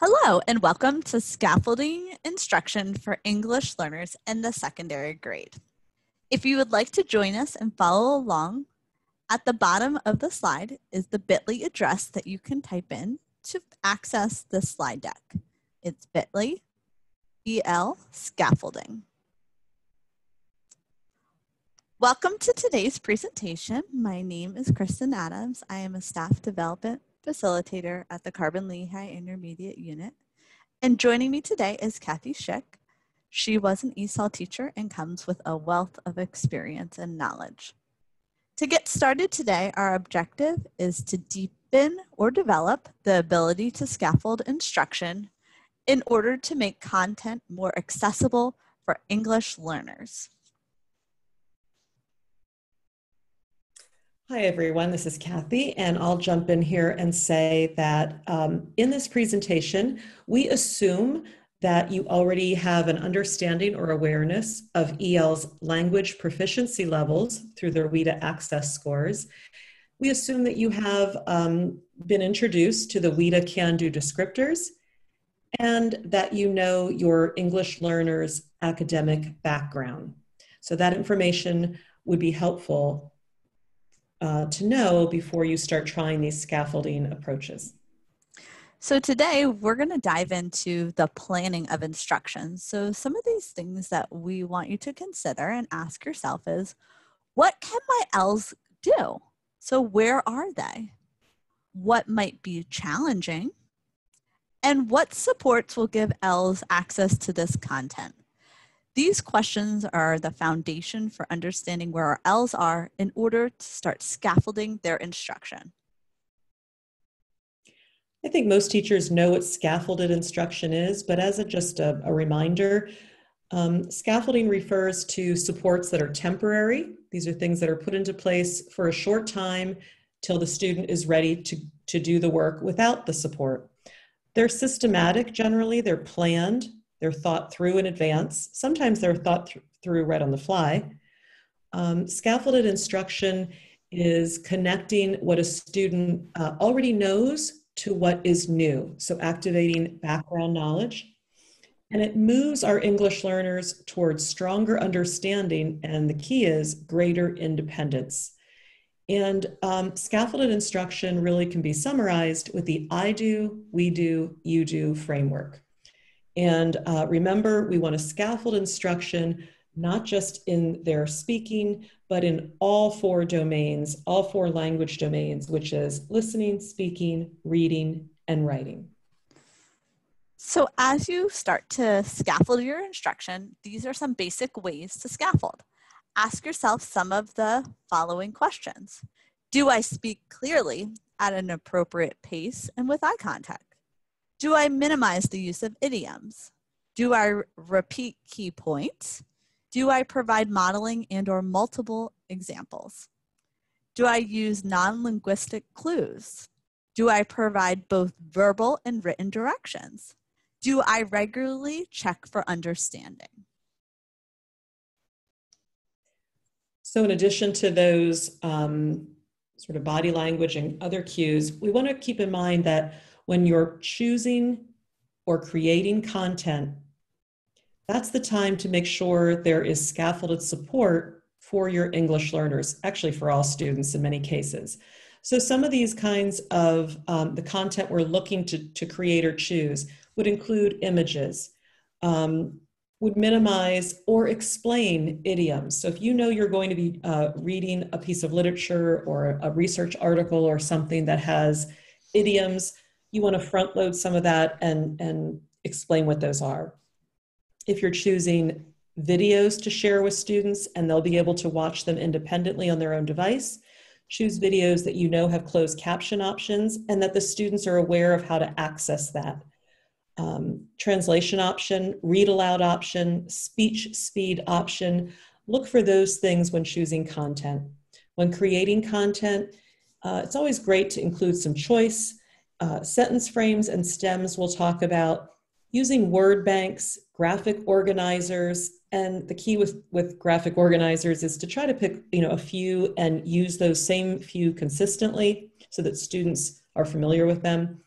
Hello, and welcome to Scaffolding Instruction for English Learners in the Secondary Grade. If you would like to join us and follow along, at the bottom of the slide is the bit.ly address that you can type in to access the slide deck. It's bit.ly scaffolding. Welcome to today's presentation. My name is Kristen Adams. I am a staff development facilitator at the Carbon Lehigh Intermediate Unit. And joining me today is Kathy Schick. She was an ESOL teacher and comes with a wealth of experience and knowledge. To get started today, our objective is to deepen or develop the ability to scaffold instruction in order to make content more accessible for English learners. Hi everyone, this is Kathy, and I'll jump in here and say that in this presentation, we assume that you already have an understanding or awareness of EL's language proficiency levels through their WIDA access scores. We assume that you have been introduced to the WIDA can-do descriptors and that you know your English learner's academic background. So that information would be helpful to know before you start trying these scaffolding approaches. So today we're going to dive into the planning of instruction. So some of these things that we want you to consider and ask yourself is, what can my ELs do? So where are they? What might be challenging? And what supports will give ELs access to this content? These questions are the foundation for understanding where our ELs are in order to start scaffolding their instruction. I think most teachers know what scaffolded instruction is, but as just a reminder, scaffolding refers to supports that are temporary. These are things that are put into place for a short time till the student is ready to do the work without the support. They're systematic generally, they're planned. They're thought through in advance. Sometimes they're thought through right on the fly. Scaffolded instruction is connecting what a student already knows to what is new. So activating background knowledge. And it moves our English learners towards stronger understanding, and the key is greater independence. And scaffolded instruction really can be summarized with the I do, we do, you do framework. And remember, we want to scaffold instruction, not just in their speaking, but in all four domains, all four language domains, which is listening, speaking, reading, and writing. So as you start to scaffold your instruction, these are some basic ways to scaffold. Ask yourself some of the following questions. Do I speak clearly at an appropriate pace and with eye contact? Do I minimize the use of idioms? Do I repeat key points? Do I provide modeling and/or multiple examples? Do I use non-linguistic clues? Do I provide both verbal and written directions? Do I regularly check for understanding? So in addition to those sort of body language and other cues, we want to keep in mind that when you're choosing or creating content, that's the time to make sure there is scaffolded support for your English learners, actually for all students in many cases. So some of these kinds of the content we're looking to create or choose would include images, would minimize or explain idioms. So if you know you're going to be reading a piece of literature or a research article or something that has idioms, you want to front load some of that and explain what those are. If you're choosing videos to share with students and they'll be able to watch them independently on their own device, choose videos that you know have closed caption options and that the students are aware of how to access that. Translation option, read aloud option, speech speed option. Look for those things when choosing content. When creating content, it's always great to include some choice. Sentence frames and stems we'll talk about, using word banks, graphic organizers, and the key with graphic organizers is to try to pick a few and use those same few consistently so that students are familiar with them.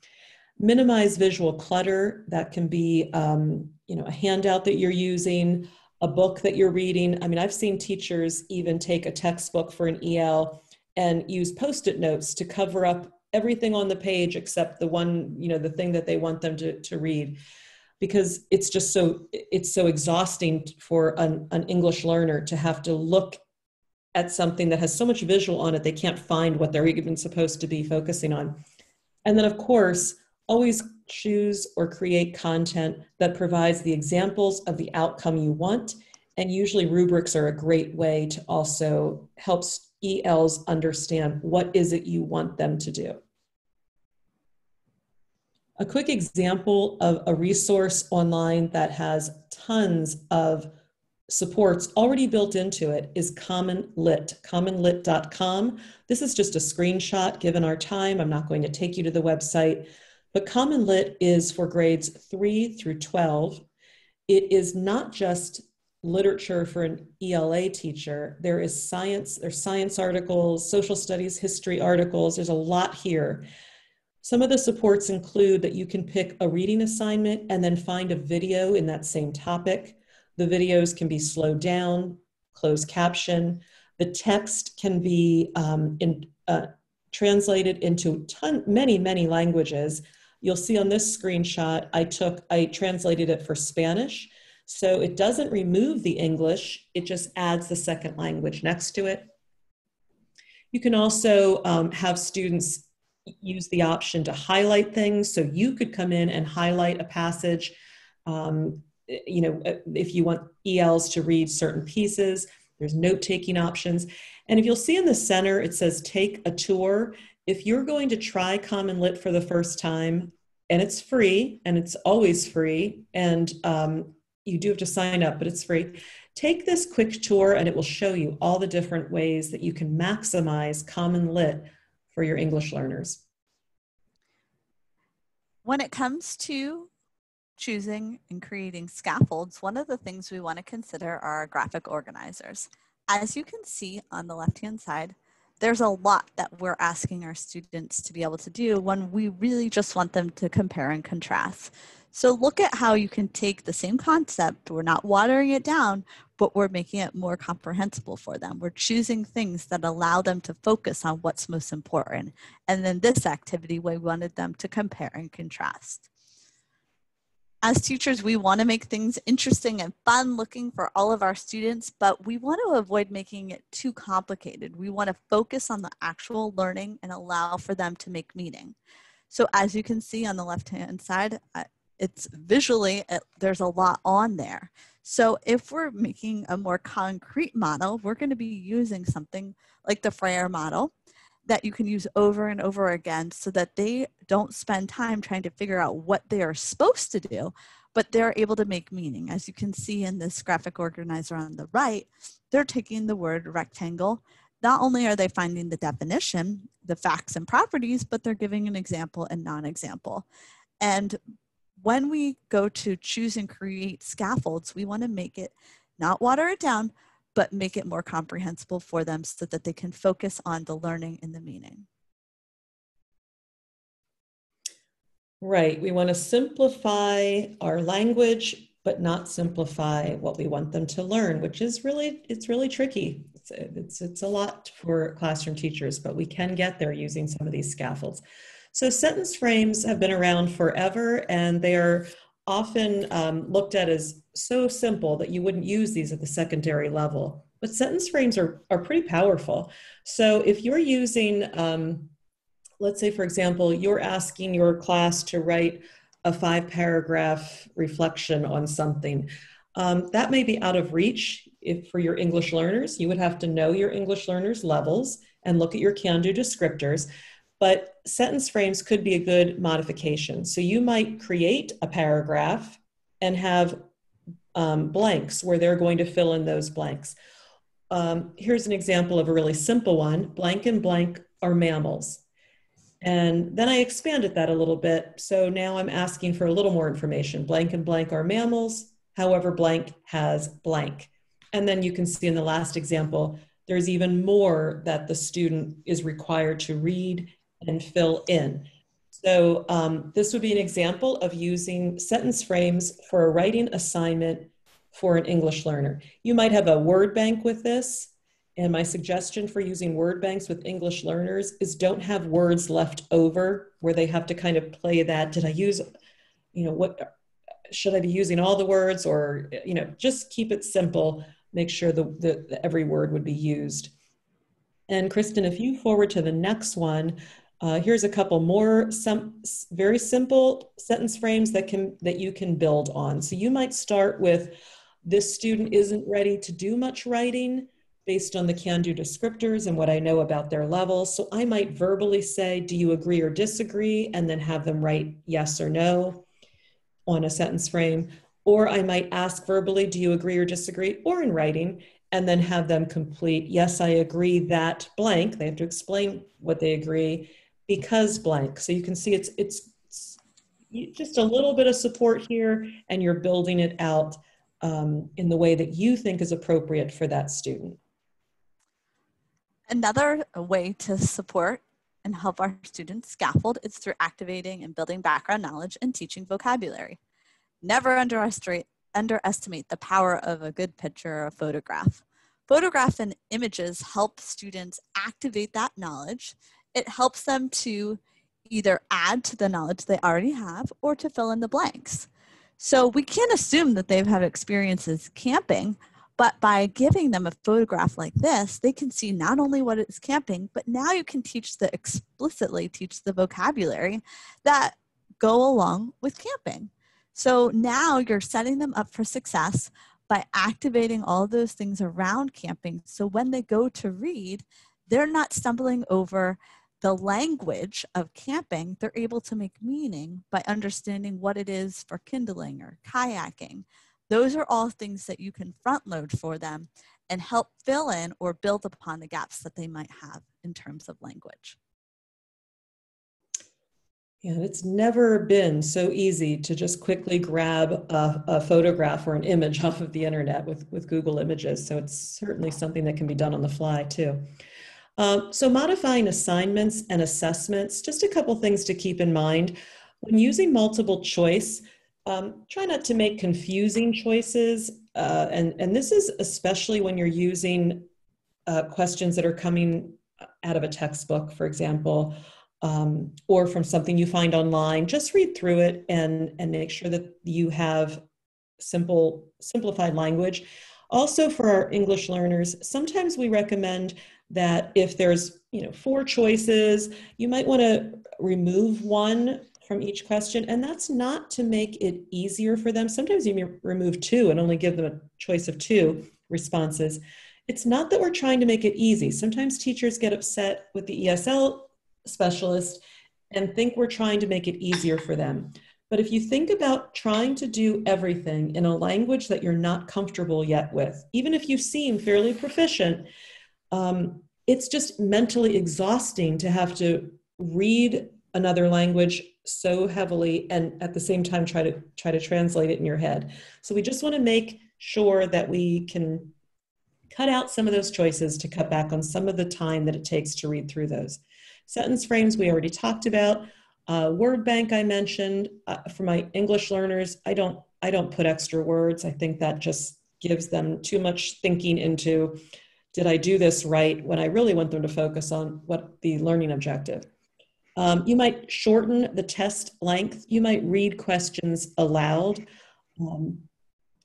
Minimize visual clutter. That can be, a handout that you're using, a book that you're reading. I mean, I've seen teachers even take a textbook for an EL and use Post-it notes to cover up everything on the page except the one, the thing that they want them to read, because it's so exhausting for an English learner to have to look at something that has so much visual on it, they can't find what they're even supposed to be focusing on. And then, of course, always choose or create content that provides the examples of the outcome you want. And usually rubrics are a great way to also help ELs understand what is it you want them to do. A quick example of a resource online that has tons of supports already built into it is Common Lit, commonlit.com. This is just a screenshot given our time. I'm not going to take you to the website, but Common Lit is for grades 3 through 12. It is not just literature for an ELA teacher. There's science articles, social studies, history articles. There's a lot here. Some of the supports include that you can pick a reading assignment and then find a video in that same topic. The videos can be slowed down, closed caption. The text can be translated into many languages. You'll see on this screenshot, I translated it for Spanish. So it doesn't remove the English, it just adds the second language next to it. You can also have students use the option to highlight things. So you could come in and highlight a passage, if you want ELs to read certain pieces. There's note-taking options. And if you'll see in the center, it says take a tour. If you're going to try Common Lit for the first time, and it's free, and it's always free, and you do have to sign up, but it's free, take this quick tour and it will show you all the different ways that you can maximize Common Lit for your English learners. When it comes to choosing and creating scaffolds, one of the things we want to consider are graphic organizers. As you can see on the left-hand side, there's a lot that we're asking our students to be able to do when we really just want them to compare and contrast. So look at how you can take the same concept, we're not watering it down, but we're making it more comprehensible for them. We're choosing things that allow them to focus on what's most important. And then this activity, we wanted them to compare and contrast. As teachers, we want to make things interesting and fun looking for all of our students, but we want to avoid making it too complicated. We want to focus on the actual learning and allow for them to make meaning. So as you can see on the left-hand side, it's visually, there's a lot on there. So if we're making a more concrete model, we're going to be using something like the Frayer model that you can use over and over again so that they don't spend time trying to figure out what they are supposed to do, but they're able to make meaning. As you can see in this graphic organizer on the right, they're taking the word rectangle. Not only are they finding the definition, the facts and properties, but they're giving an example and non-example. And when we go to choose and create scaffolds, we want to make it, not water it down, but make it more comprehensible for them so that they can focus on the learning and the meaning. Right. We want to simplify our language, but not simplify what we want them to learn, which is it's really tricky. It's a lot for classroom teachers, but we can get there using some of these scaffolds. So sentence frames have been around forever, and they are often looked at as so simple that you wouldn't use these at the secondary level. But sentence frames are pretty powerful. So if you're using, let's say, for example, you're asking your class to write a 5-paragraph reflection on something, that may be out of reach for your English learners. You would have to know your English learners' levels and look at your can-do descriptors. But sentence frames could be a good modification. So you might create a paragraph and have blanks where they're going to fill in those blanks. Here's an example of a really simple one. Blank and blank are mammals. And then I expanded that a little bit. So now I'm asking for a little more information. Blank and blank are mammals. However, blank has blank. And then you can see in the last example, there's even more that the student is required to read and fill in. So this would be an example of using sentence frames for a writing assignment for an English learner. You might have a word bank with this. And my suggestion for using word banks with English learners is don't have words left over where they have to kind of play that. Did I use, what should I be using all the words, or, just keep it simple. Make sure the every word would be used. And Kristen, if you forward to the next one, here's a couple more, some very simple sentence frames that you can build on. So you might start with, this student isn't ready to do much writing based on the can-do descriptors and what I know about their level. So I might verbally say, do you agree or disagree? And then have them write yes or no on a sentence frame. Or I might ask verbally, do you agree or disagree? Or in writing, and then have them complete, yes, I agree that blank. They have to explain what they agree because blank. So you can see it's just a little bit of support here, and you're building it out in the way that you think is appropriate for that student. Another way to support and help our students scaffold is through activating and building background knowledge and teaching vocabulary. Never underestimate the power of a good picture or a photograph. Photographs and images help students activate that knowledge. It helps them to either add to the knowledge they already have or to fill in the blanks. So we can't assume that they've had experiences camping, but by giving them a photograph like this, they can see not only what is camping, but now you can explicitly teach the vocabulary that go along with camping. So now you're setting them up for success by activating all those things around camping. So when they go to read, they're not stumbling over the language of camping. They're able to make meaning by understanding what it is for kindling or kayaking. Those are all things that you can front load for them and help fill in or build upon the gaps that they might have in terms of language. And it's never been so easy to just quickly grab a photograph or an image off of the internet with Google Images. So it's certainly something that can be done on the fly too. So modifying assignments and assessments, just a couple things to keep in mind. When using multiple choice, try not to make confusing choices. And this is especially when you're using questions that are coming out of a textbook, for example, or from something you find online. Just read through it and make sure that you have simplified language. Also, for our English learners, sometimes we recommend that if there's 4 choices, you might want to remove one from each question, and that's not to make it easier for them. Sometimes you may remove 2 and only give them a choice of 2 responses. It's not that we're trying to make it easy. Sometimes teachers get upset with the ESL specialist and think we're trying to make it easier for them. But if you think about trying to do everything in a language that you're not comfortable yet with, even if you seem fairly proficient, it's just mentally exhausting to have to read another language so heavily and at the same time try to translate it in your head. So we just want to make sure that we can cut out some of those choices to cut back on some of the time that it takes to read through those. Sentence frames we already talked about. Word bank I mentioned. For my English learners, I don't put extra words. I think that just gives them too much thinking into, did I do this right, when I really want them to focus on what the learning objective. You might shorten the test length. You might read questions aloud,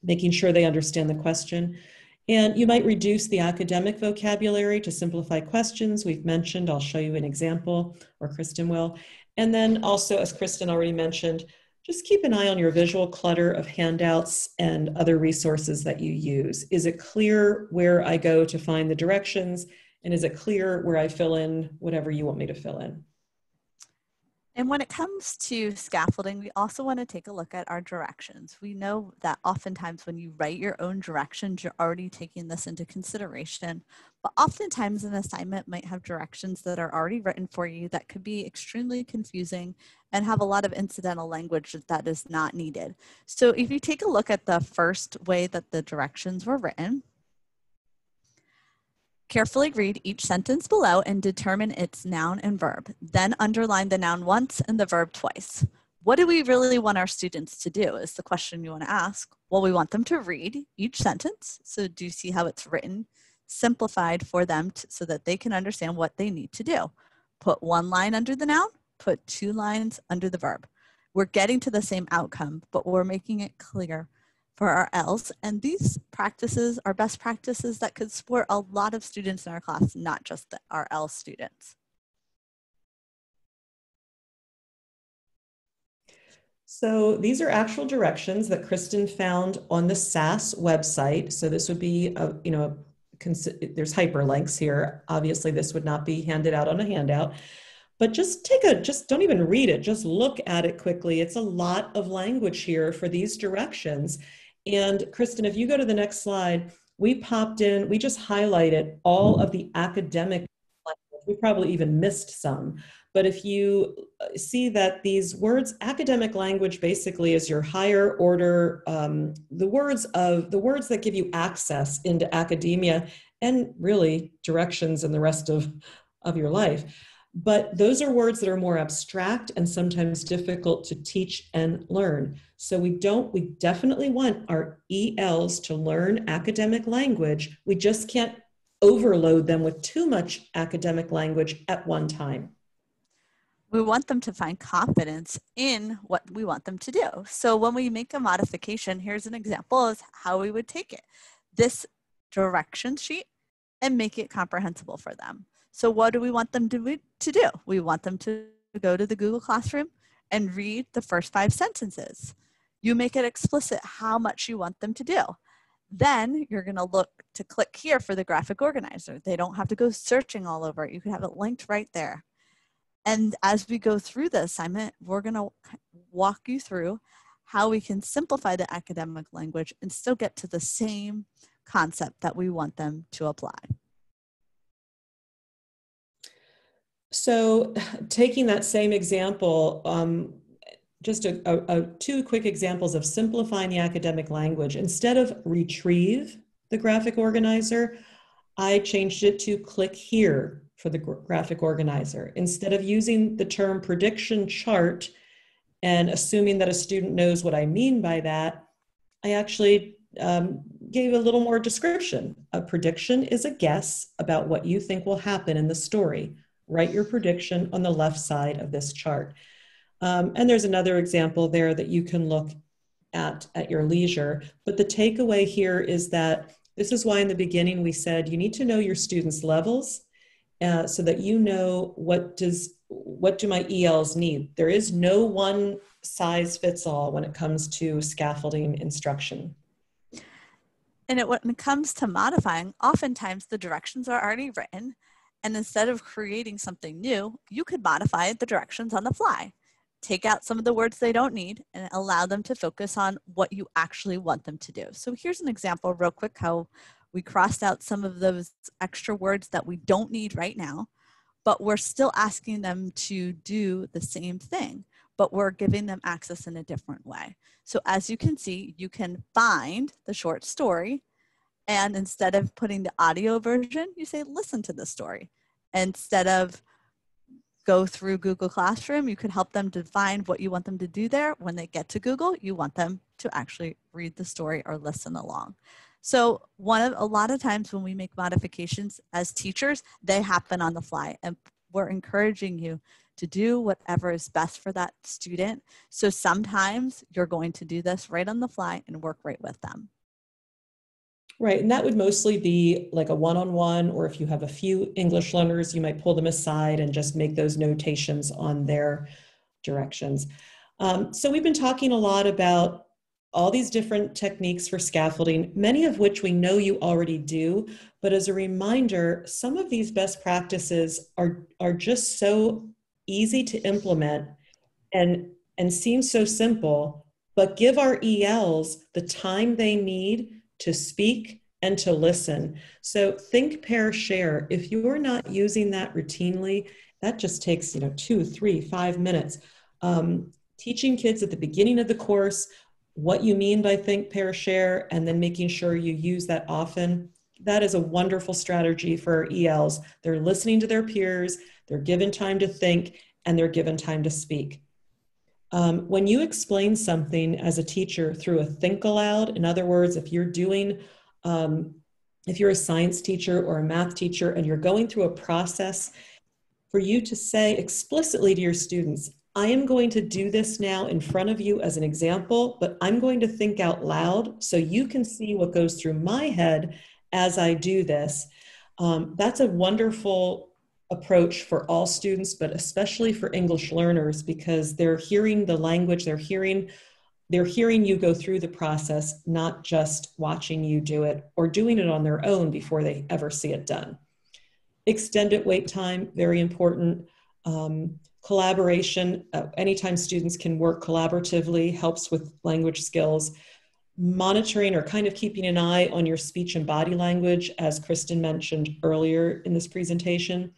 making sure they understand the question. And you might reduce the academic vocabulary to simplify questions. We've mentioned, I'll show you an example, or Kristen will. And then also, as Kristen already mentioned, just keep an eye on your visual clutter of handouts and other resources that you use. Is it clear where I go to find the directions? And is it clear where I fill in whatever you want me to fill in? And when it comes to scaffolding, we also want to take a look at our directions. We know that oftentimes when you write your own directions, you're already taking this into consideration. But oftentimes an assignment might have directions that are already written for you that could be extremely confusing and have a lot of incidental language that is not needed. So if you take a look at the first way that the directions were written, Carefully read each sentence below and determine its noun and verb. Then underline the noun once and the verb twice. What do we really want our students to do is the question you want to ask. Well, we want them to read each sentence. So do you see how it's written, simplified for them so that they can understand what they need to do? Put one line under the noun, put 2 lines under the verb. We're getting to the same outcome, but we're making it clear for our L's. And these practices are best practices that could support a lot of students in our class, not just our L students. So these are actual directions that Kristen found on the SAS website. So this would be, there's hyperlinks here. Obviously, this would not be handed out on a handout. But just don't even read it, just look at it quickly. It's a lot of language here for these directions. And Kristen, if you go to the next slide, we just highlighted all of the academic language. We probably even missed some. But if you see that these words, academic language basically is your higher order, the words that give you access into academia and really directions in the rest of your life. But those are words that are more abstract and sometimes difficult to teach and learn. So we definitely want our ELs to learn academic language. We just can't overload them with too much academic language at one time. We want them to find confidence in what we want them to do. So when we make a modification, here's an example of how we would take it. This direction sheet and make it comprehensible for them. So what do we want them to do? We want them to go to the Google Classroom and read the first 5 sentences. You make it explicit how much you want them to do. Then you're going to click here for the graphic organizer. They don't have to go searching all over it. You can have it linked right there. And as we go through the assignment, we're going to walk you through how we can simplify the academic language and still get to the same concept that we want them to apply. So taking that same example, just 2 quick examples of simplifying the academic language. Instead of retrieve the graphic organizer, I changed it to click here for the graphic organizer. Instead of using the term prediction chart and assuming that a student knows what I mean by that, I actually gave a little more description. A prediction is a guess about what you think will happen in the story. Write your prediction on the left side of this chart. And there's another example there that you can look at your leisure. But the takeaway here is that this is why in the beginning we said you need to know your students' levels so that you know what do my ELs need. There is no one size fits all when it comes to scaffolding instruction. And when it comes to modifying, oftentimes the directions are already written. And instead of creating something new, you could modify the directions on the fly. Take out some of the words they don't need and allow them to focus on what you actually want them to do. So here's an example real quick how we crossed out some of those extra words that we don't need right now, but we're still asking them to do the same thing, but we're giving them access in a different way. So as you can see, you can find the short story, and instead of putting the audio version, you say, listen to the story. Instead of go through Google Classroom, you could help them define what you want them to do there. When they get to Google, you want them to actually read the story or listen along. So a lot of times when we make modifications as teachers, they happen on the fly, and we're encouraging you to do whatever is best for that student. So sometimes you're going to do this right on the fly and work right with them. Right, and that would mostly be like a one-on-one, or if you have a few English learners, you might pull them aside and just make those notations on their directions. So we've been talking a lot about all these different techniques for scaffolding, many of which we know you already do, but as a reminder, some of these best practices are just so easy to implement and seem so simple, but give our ELs the time they need to speak and to listen. So think, pair, share. If you're not using that routinely, that just takes 2, 3, 5 minutes. Teaching kids at the beginning of the course what you mean by think, pair, share, and then making sure you use that often that is a wonderful strategy for ELs. They're listening to their peers, they're given time to think, and they're given time to speak. When you explain something as a teacher through a think aloud, in other words, if you're a science teacher or a math teacher and you're going through a process, for you to say explicitly to your students, I am going to do this now in front of you as an example, but I'm going to think out loud so you can see what goes through my head as I do this. That's a wonderful approach for all students, but especially for English learners, because they're hearing the language, they're hearing you go through the process, not just watching you do it or doing it on their own before they ever see it done. Extended wait time, very important. Collaboration, anytime students can work collaboratively helps with language skills. Monitoring or kind of keeping an eye on your speech and body language, as Kristen mentioned earlier in this presentation.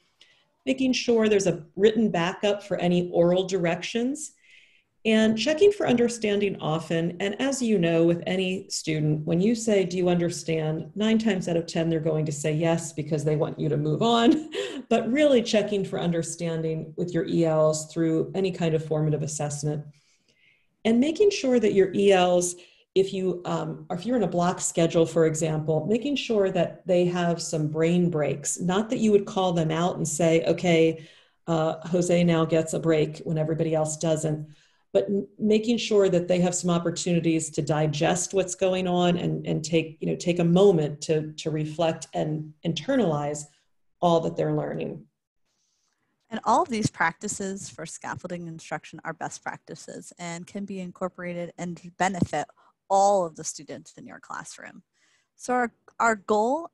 Making sure there's a written backup for any oral directions, and checking for understanding often. And as you know, with any student, when you say, do you understand? 9 times out of 10, they're going to say yes because they want you to move on. But really checking for understanding with your ELs through any kind of formative assessment. And making sure that your ELs, if you're in a block schedule, for example, making sure that they have some brain breaks. Not that you would call them out and say, okay, Jose now gets a break when everybody else doesn't, but making sure that they have some opportunities to digest what's going on and take a moment to reflect and internalize all that they're learning. And all of these practices for scaffolding instruction are best practices and can be incorporated and benefit all of the students in your classroom. So our goal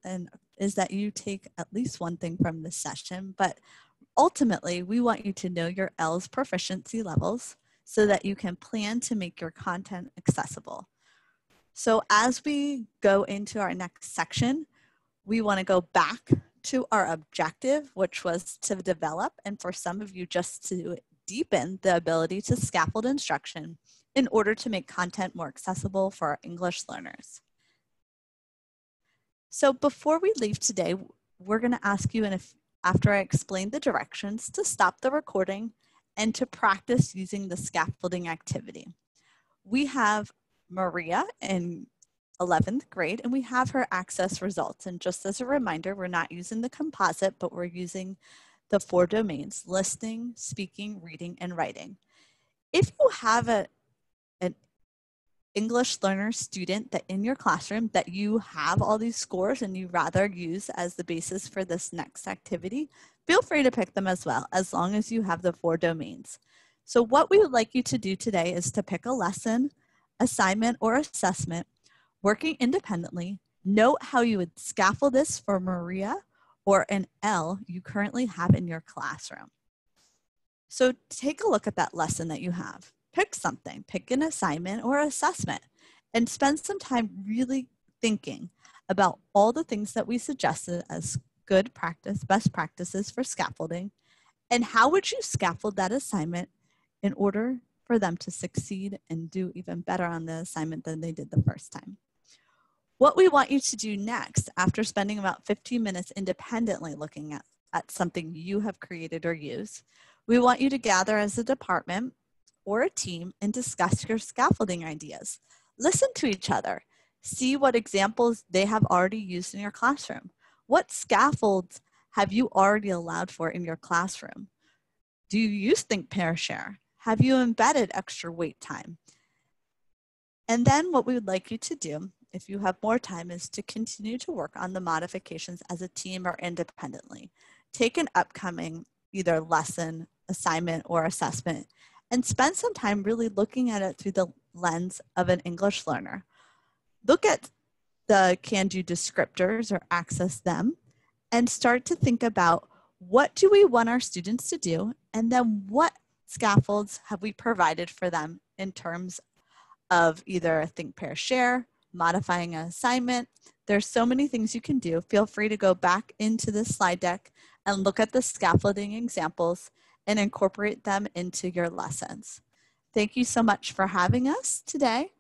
is that you take at least one thing from this session, but ultimately we want you to know your EL's proficiency levels so that you can plan to make your content accessible. So as we go into our next section, we want to go back to our objective, which was to develop, and for some of you just to deepen the ability to scaffold instruction in order to make content more accessible for our English learners. So before we leave today, we're going to ask you, after I explain the directions, to stop the recording and to practice using the scaffolding activity. We have Maria in 11th grade, and we have her access results. And just as a reminder, we're not using the composite, but we're using the 4 domains: listening, speaking, reading, and writing. If you have an English learner student that in your classroom that you have all these scores and you rather use as the basis for this next activity, feel free to pick them as well, as long as you have the 4 domains. So what we would like you to do today is to pick a lesson, assignment, or assessment, working independently. Note how you would scaffold this for Maria or an EL you currently have in your classroom. So take a look at that lesson that you have. Pick something, pick an assignment or assessment, and spend some time really thinking about all the things that we suggested as good practice, best practices for scaffolding, and how would you scaffold that assignment in order for them to succeed and do even better on the assignment than they did the first time. What we want you to do next, after spending about 15 minutes independently looking at something you have created or used, we want you to gather as a department or a team and discuss your scaffolding ideas. Listen to each other. See what examples they have already used in your classroom. What scaffolds have you already allowed for in your classroom? Do you use Think, Pair, Share? Have you embedded extra wait time? And then what we would like you to do, if you have more time, is to continue to work on the modifications as a team or independently. Take an upcoming either lesson, assignment, or assessment and spend some time really looking at it through the lens of an English learner. Look at the can-do descriptors or access them and start to think about what do we want our students to do, and then what scaffolds have we provided for them in terms of either Think, Pair, Share, modifying an assignment. There's so many things you can do. Feel free to go back into the slide deck and look at the scaffolding examples and incorporate them into your lessons. Thank you so much for having us today.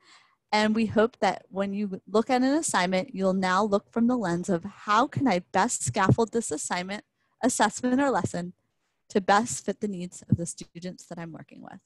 And we hope that when you look at an assignment, you'll now look from the lens of how can I best scaffold this assignment, assessment, or lesson to best fit the needs of the students that I'm working with.